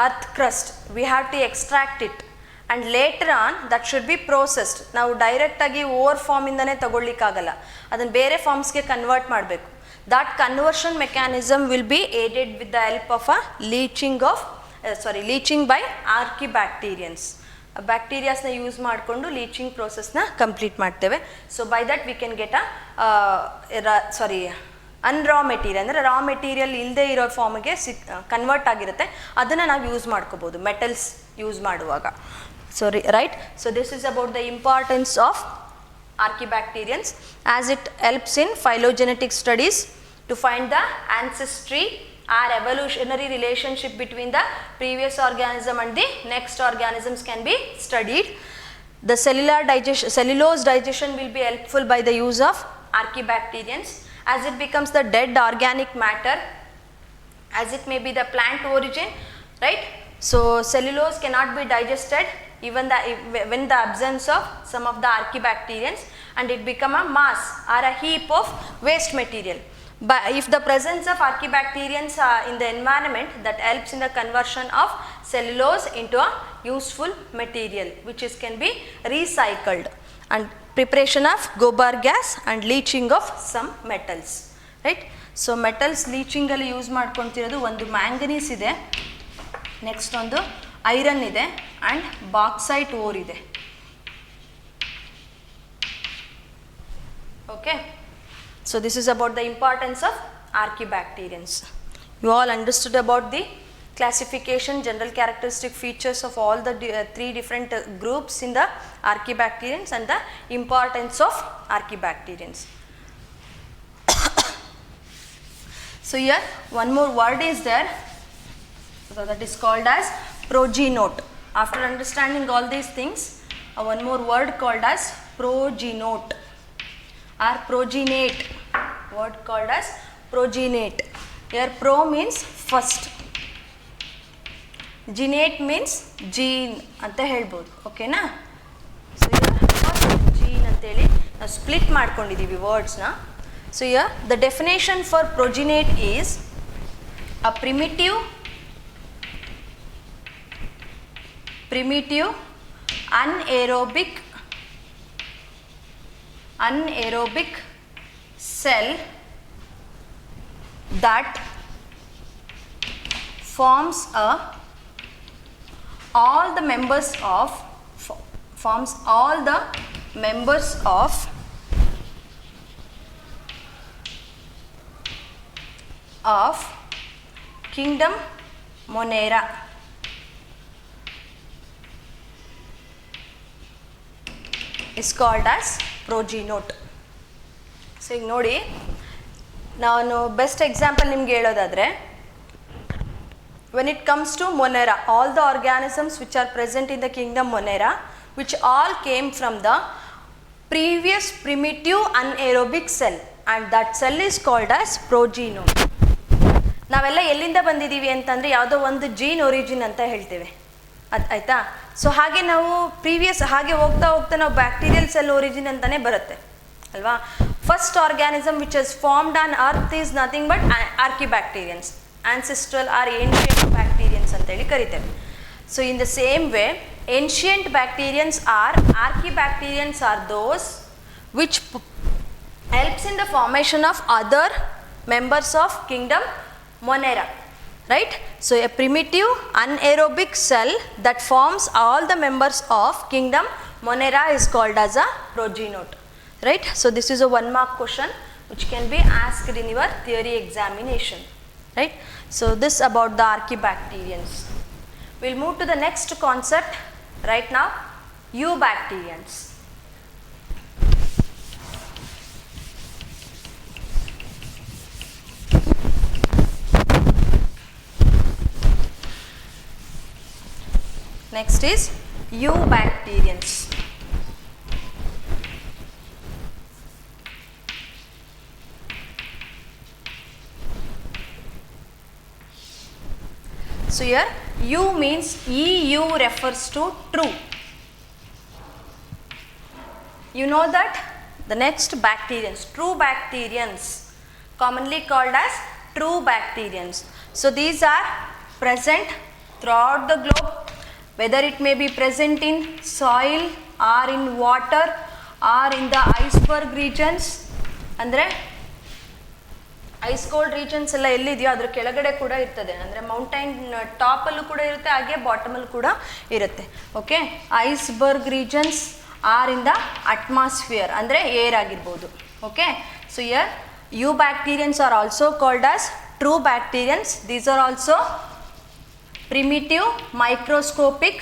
earth crust, we have to extract it, and later on that should be processed. ನಾವು ಡೈರೆಕ್ಟಾಗಿ over ಫಾರ್ಮಿಂದನೇ ತಗೊಳ್ಳಿಕ್ಕಾಗಲ್ಲ, ಅದನ್ನು ಬೇರೆ ಫಾರ್ಮ್ಸ್ಗೆ convert ಮಾಡಬೇಕು. that conversion mechanism will be aided with the help of a leaching by archaebacterians. ಬ್ಯಾಕ್ಟೀರಿಯಾಸ್ನ use ಮಾಡಿಕೊಂಡು leaching ಪ್ರೋಸೆಸ್ನ complete ಮಾಡ್ತೇವೆ. So by that we can get an raw material ಅಂದರೆ ರಾ ಮೆಟೀರಿಯಲ್ ಇಲ್ಲದೆ ಇರೋ ಫಾರ್ಮ್ಗೆ ಕನ್ವರ್ಟ್ ಆಗಿರುತ್ತೆ, ಅದನ್ನು ನಾವು ಯೂಸ್ ಮಾಡ್ಕೋಬೋದು ಮೆಟಲ್ಸ್ ಯೂಸ್ ಮಾಡುವಾಗ. So right, so this is about the importance of archaebacterians as it helps in phylogenetic studies to find the ancestry or evolutionary relationship between the previous organism and the next organisms can be studied. The cellulose digestion will be helpful by the use of archibacterians as it becomes the dead organic matter, as it may be the plant origin, right? So cellulose cannot be digested even when the absence of some of the archibacterians, and it become a mass or a heap of waste material. But if the presence of archibacterians in the environment, that helps in the conversion of cellulose into a useful material which can be recycled, and preparation of gobar gas and leaching of some metals, right? So metals leaching ಅಲ್ಲಿ use ಮಾಡ್ಕೊತಿರೋದು ಒಂದು manganese ಇದೆ, next ಒಂದು iron ಇದೆ and bauxite or ಇದೆ. Okay, so this is about the importance of archibacterians. You all understood about the classification, general characteristic features of all the three different groups in the archibacterians and the importance of archibacterians. So here one more word is there, so that is called as progenote. After understanding all these things, one more word called as progenote or progenate, word called as progenate. Here pro means first, genate means gene ಅಂತ ಹೇಳ್ಬೋದು, ಓಕೆನಾ? So first gene ಅಂತೇಳಿ ನಾವು split ಮಾಡ್ಕೊಂಡಿದ್ದೀವಿ ವರ್ಡ್ಸ್ನ. So here the definition for progenate is a primitive anaerobic cell that forms all the members of kingdom Monera. Is called as progenote. So ಈಗ ನೋಡಿ, ನಾನು ಬೆಸ್ಟ್ ಎಕ್ಸಾಂಪಲ್ ನಿಮ್ಗೆ ಹೇಳೋದಾದರೆ, when it comes to Monera, all the organisms which are present in the kingdom Monera, which all came from the previous primitive anaerobic cell, and that cell is called as progenote. ನಾವೆಲ್ಲ ಎಲ್ಲಿಂದ ಬಂದಿದ್ದೀವಿ ಅಂತಂದರೆ ಯಾವುದೋ ಒಂದು gene origin ಅಂತ ಹೇಳ್ತೇವೆ, ಆಯಿತಾ? So ಹಾಗೆ ನಾವು ಹಾಗೆ ಹೋಗ್ತಾ ಹೋಗ್ತಾ ನಾವು ಬ್ಯಾಕ್ಟೀರಿಯಲ್ ಸೆಲ್ ಒರಿಜಿನ್ ಅಂತಲೇ ಬರುತ್ತೆ ಅಲ್ವಾ? First organism which is formed on earth is nothing but archaebacterians, ancestral or ancient bacterians ಅಂತೇಳಿ ಕರಿತೇವೆ. So in the same way ancient bacterians or archaebacterians or those which helps in the formation of other members of kingdom Monera, right? So a primitive anaerobic cell that forms all the members of kingdom Monera is called as a progenote, right? So this is a 1 mark question which can be asked in your theory examination, right? So this about the archibacterians. We'll move to the next concept right now, eubacterians. Next is eubacterians. So here U means EU refers to true. You know that the next bacterians, true bacterians, commonly called as true bacterians. So these are present throughout the globe, whether it may be present in soil or in water or in the iceberg regions. ಅಂದರೆ ice cold regions ಎಲ್ಲ ಎಲ್ಲಿದೆಯೋ ಅದ್ರ ಕೆಳಗಡೆ ಕೂಡ ಇರ್ತದೆ, ಅಂದರೆ mountain ಟಾಪಲ್ಲೂ ಕೂಡ ಇರುತ್ತೆ, ಹಾಗೆ ಬಾಟಮಲ್ಲಿ ಕೂಡ ಇರುತ್ತೆ. Okay, iceberg regions are in the atmosphere, ಅಂದರೆ ಏರ್ ಆಗಿರ್ಬೋದು. Okay, so year Eubacterians are also called as true bacterians. These are also primitive microscopic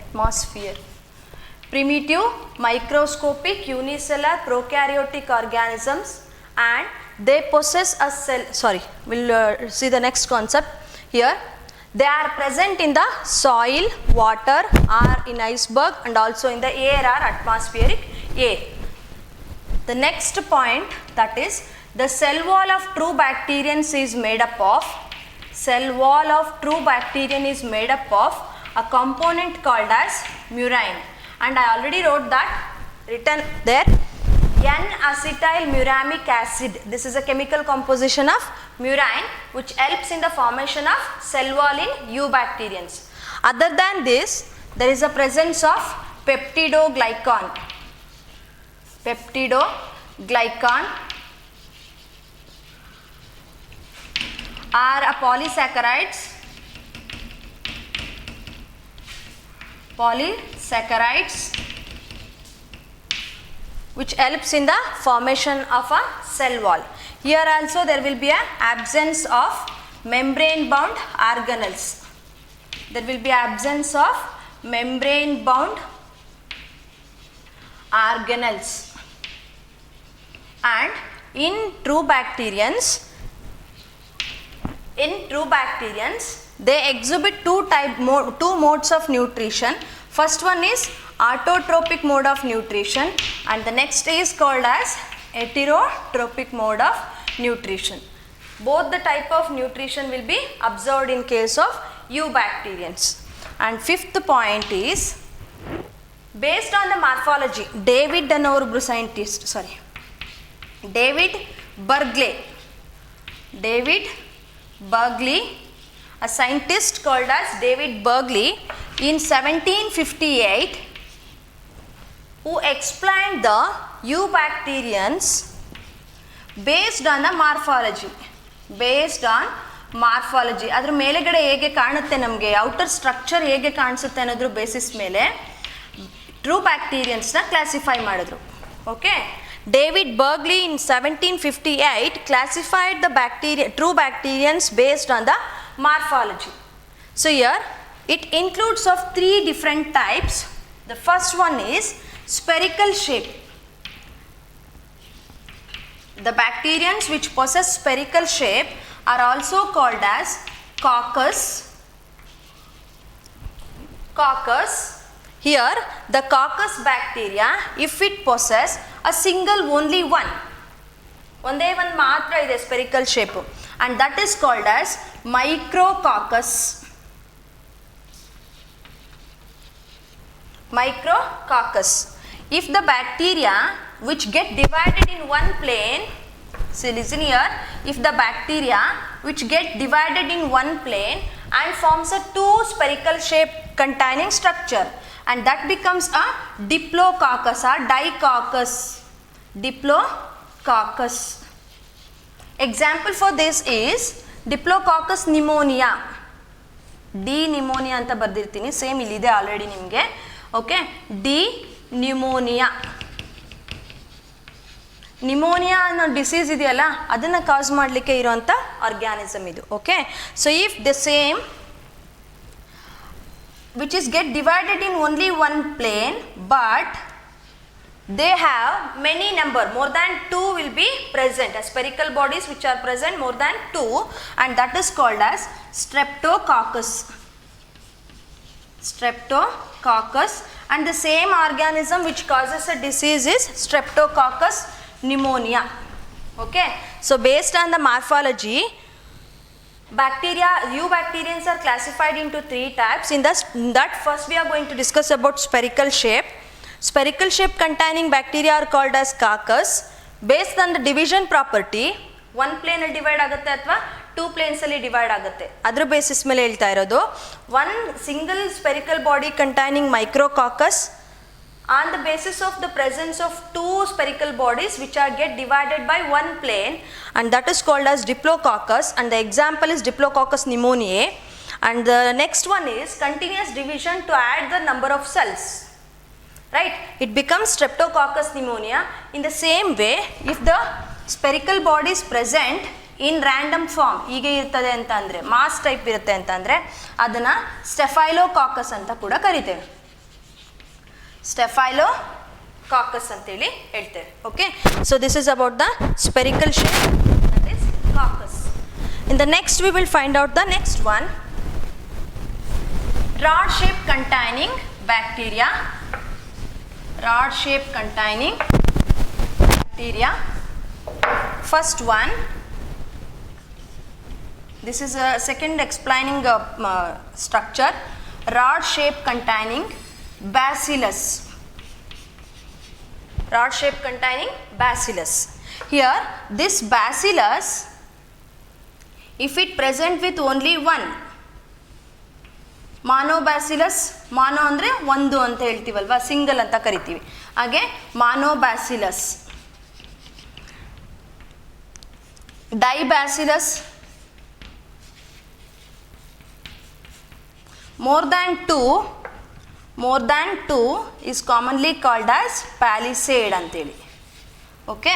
atmosphere. Primitive microscopic unicellular prokaryotic organisms, and they possess a cell. Sorry, we'll see the next concept here. They are present in the soil, water, or in iceberg, and also in the air or atmospheric air. The next point, that is the cell wall of true bacterians is made up of, cell wall of true bacterium is made up of a component called as murine, and I already wrote that, written there, N-acetylmuramic acid. This is a chemical composition of murine which helps in the formation of cell wall in eubacterians. Other than this, there is a presence of peptidoglycan. Peptidoglycan are a polysaccharides which helps in the formation of a cell wall. Here also there will be an absence of membrane bound organelles. There will be absence of membrane bound organelles. And in true bacterians, they exhibit two modes of nutrition. First one is autotrophic mode of nutrition, and the next is called as heterotrophic mode of nutrition. Both the type of nutrition will be observed in case of eubacterians. And fifth point is, based on the morphology, David Bergley, a scientist called as David Bergley, in 1758, who explained the eubacterians based on the morphology. ಅದರ ಮೇಲೆಗಡೆ ಹೇಗೆ ಕಾಣುತ್ತೆ, ನಮಗೆ outer structure ಹೇಗೆ ಕಾಣಿಸುತ್ತೆ ಅನ್ನೋದ್ರ basis ಮೇಲೆ true ಬ್ಯಾಕ್ಟೀರಿಯನ್ಸ್ನ classify ಮಾಡಿದ್ರು. Okay, David Bergley in 1758 classified the true bacterians based on the morphology. So here it includes of three different types. The first one is spherical shape. The bacterians which possess spherical shape are also called as coccus. Here the coccus bacteria, if it possess a single only one, ಒಂದೇ ಒಂದು ಮಾತ್ರ ಇದೆ spherical shape, and that is called as micrococcus. If the bacteria which get divided in one plane, so listen here, if the bacteria which get divided in one plane and forms a two spherical shape containing structure, and that becomes a diplococcus or dicoccus. Example for this is Diplococcus pneumonia. D pneumonia ಅಂತ ಬರ್ದಿರ್ತೀನಿ, same ಇಲ್ಲಿದೆ already ನಿಮಗೆ. Okay, D pneumonia ಅನ್ನೋ disease ಇದೆಯಲ್ಲ, ಅದನ್ನು ಕಾಸ್ ಮಾಡಲಿಕ್ಕೆ ಇರೋಂಥ organism ಇದು. Okay, so if the same which is get divided in only one plane, but they have many number, more than 2 will be present, as spherical bodies which are present more than 2, and that is called as streptococcus. And the same organism which causes a disease is Streptococcus pneumonia. Okay, so based on the morphology, eubacterians are classified into three types. In that first we are going to discuss about spherical shape. Spherical shape containing bacteria are called as coccus. Based on the division property, one plane ಅಲ್ಲಿ divide ಆಗುತ್ತೆ ಅಥವಾ two planes ಅಲ್ಲಿ divide ಆಗುತ್ತೆ, ಅದ್ರ basis ಮೇಲೆ ಹೇಳ್ತಾ ಇರೋದು. One single spherical body containing micrococcus on the basis of the presence of two spherical bodies which are get divided by one plane, and that is called as Diplococcus, and the example is Diplococcus pneumoniae. And the next one is continuous division to add the number of cells, right? It becomes Streptococcus pneumonia. In the same way, if the spherical bodies present in random form ಹೀಗೆ ಇರ್ತದೆ ಅಂತ ಅಂದರೆ mass type ಇರುತ್ತೆ ಅಂತ ಅಂದರೆ ಅದನ್ನು ಸ್ಟೆಫೈಲೋಕಾಕಸ್ ಅಂತ ಕೂಡ ಕರಿತೇವೆ. ಸ್ಟೆಫೈಲೋಕಾಕಸ್ ಅಂತೇಳಿ ಹೇಳ್ತೇವೆ. Okay, so this is about the spherical shape, that is Cox. In the next we will find out the next one, rod shape containing bacteria. Rod shape containing bacteria. First one, this is a second explaining structure, rod shape containing bacillus. Rod shape containing bacillus. Here this bacillus, if it present with only one, ಮಾನೋಬ್ಯಾಸಿಲಸ್, ಮಾನೋ ಅಂದರೆ ಒಂದು ಅಂತ ಹೇಳ್ತೀವಲ್ವ, single ಅಂತ ಕರಿತೀವಿ, ಹಾಗೆ ಮಾನೋಬ್ಯಾಸಿಲಸ್. ಡೈಬ್ಯಾಸಿಲಸ್, more than two is commonly called as palisade ಅಂತೇಳಿ. Okay,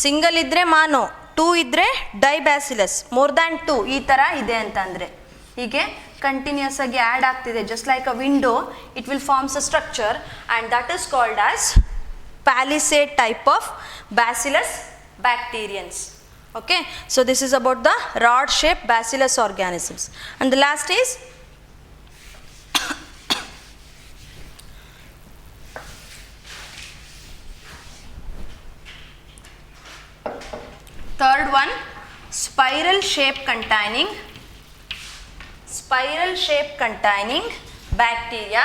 single ಇದ್ದರೆ ಮಾನೋ, two ಇದ್ದರೆ ಡೈಬ್ಯಾಸಿಲಸ್, more than two ಈ ಥರ ಇದೆ ಅಂತಂದರೆ ಹೀಗೆ ಕಂಟಿನ್ಯೂಸ್ ಆಗಿ ಆ್ಯಡ್ ಆಗ್ತಿದೆ. Just like a window it will forms a structure and that is called as palisade type of bacillus bacterians. Okay, so this is about the rod shape bacillus organisms. And the last is third one, spiral shape containing bacteria,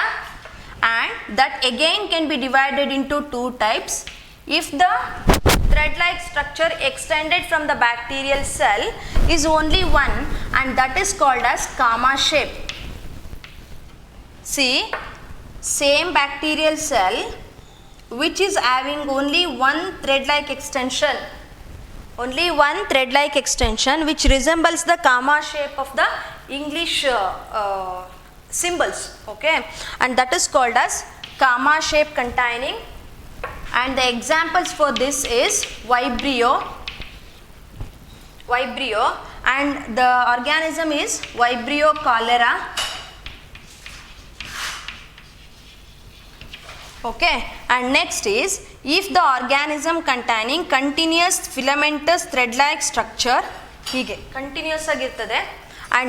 and that again can be divided into two types. If the thread like structure extended from the bacterial cell is only one, and that is called as comma shape. See, same bacterial cell which is having only one thread like extension, which resembles the comma shape of the English symbols. Okay, and that is called as comma shape containing, and the examples for this is Vibrio, and the organism is Vibrio cholera. Okay, and next is, if the organism containing continuous filamentous thread like structure, ಹೀಗೆ continuous ಆಗಿರ್ತದೆ, and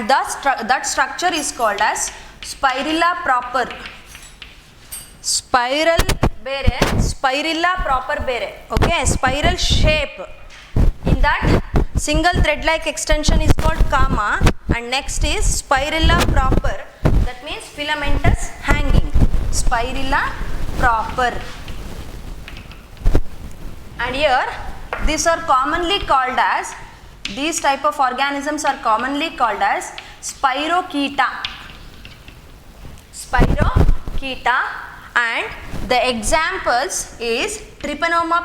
that structure is called as spirilla proper. Spiral ಬೇರೆ, ಸ್ಪೈರಿಲ್ಲಾ proper ಬೇರೆ. Okay, spiral shape in that single thread like extension is called comma, and next is spirilla proper, that means filamentous hanging, spirilla proper. And here these are commonly called as, these type of organisms are commonly called as Spirochaeta, and the examples is Trypanoma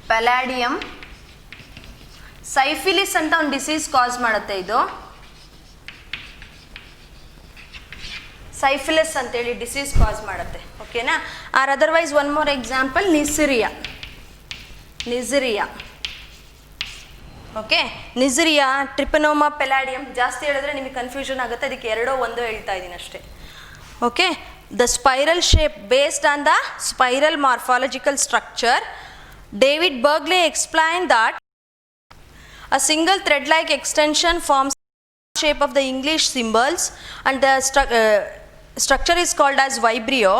palladium, ಸೈಫಿಲಿಸ್ ಅಂತ ಒಂದು disease cause ಮಾಡುತ್ತೆ, ಇದು ಸೈಫಿಲಿಸ್ ಅಂತೇಳಿ disease cause ಮಾಡುತ್ತೆ. ಓಕೆನಾ, or otherwise one more example Neisseria. Okay, Neisseria, Treponema, pallidum, ಜಾಸ್ತಿ ಹೇಳಿದ್ರೆ ನಿಮಗೆ ಕನ್ಫ್ಯೂಷನ್ ಆಗುತ್ತೆ, ಅದಕ್ಕೆ ಎರಡೋ ಒಂದೋ ಹೇಳ್ತಾ ಇದ್ದೀನಿ ಅಷ್ಟೇ. Okay, the spiral shape based on the spiral morphological structure. David Bergey explained that a single thread-like extension forms the shape of the English symbols, and the structure is called as Vibrio.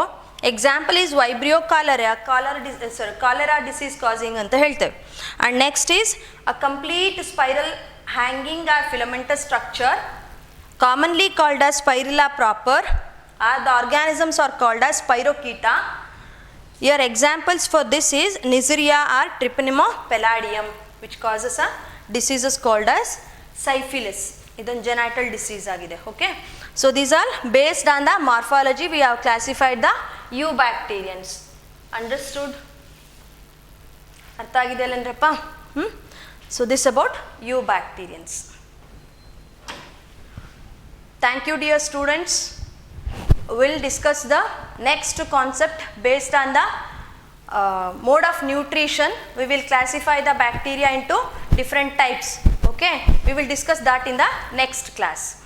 Example is Vibrio cholera disease causing anta helteve. And next is a complete spiral hanging or filamentous structure, commonly called as Spirilla proper. The organisms are called as Spirochaeta. Here examples for this is Neisseria or Trypanosoma palladium, which causes a diseases called as syphilis. Idon genital disease agide. Okay, so these are based on the morphology we have classified the eubacterians. Understood? ಅರ್ಥ ಆಗಿದೆ ಅಲ್ಲೇನ್ರಪ್ಪ? So this about eubacterians. Thank you dear students. will discuss the next concept based on the mode of nutrition. We will classify the bacteria into different types. Okay, we will discuss that in the next class.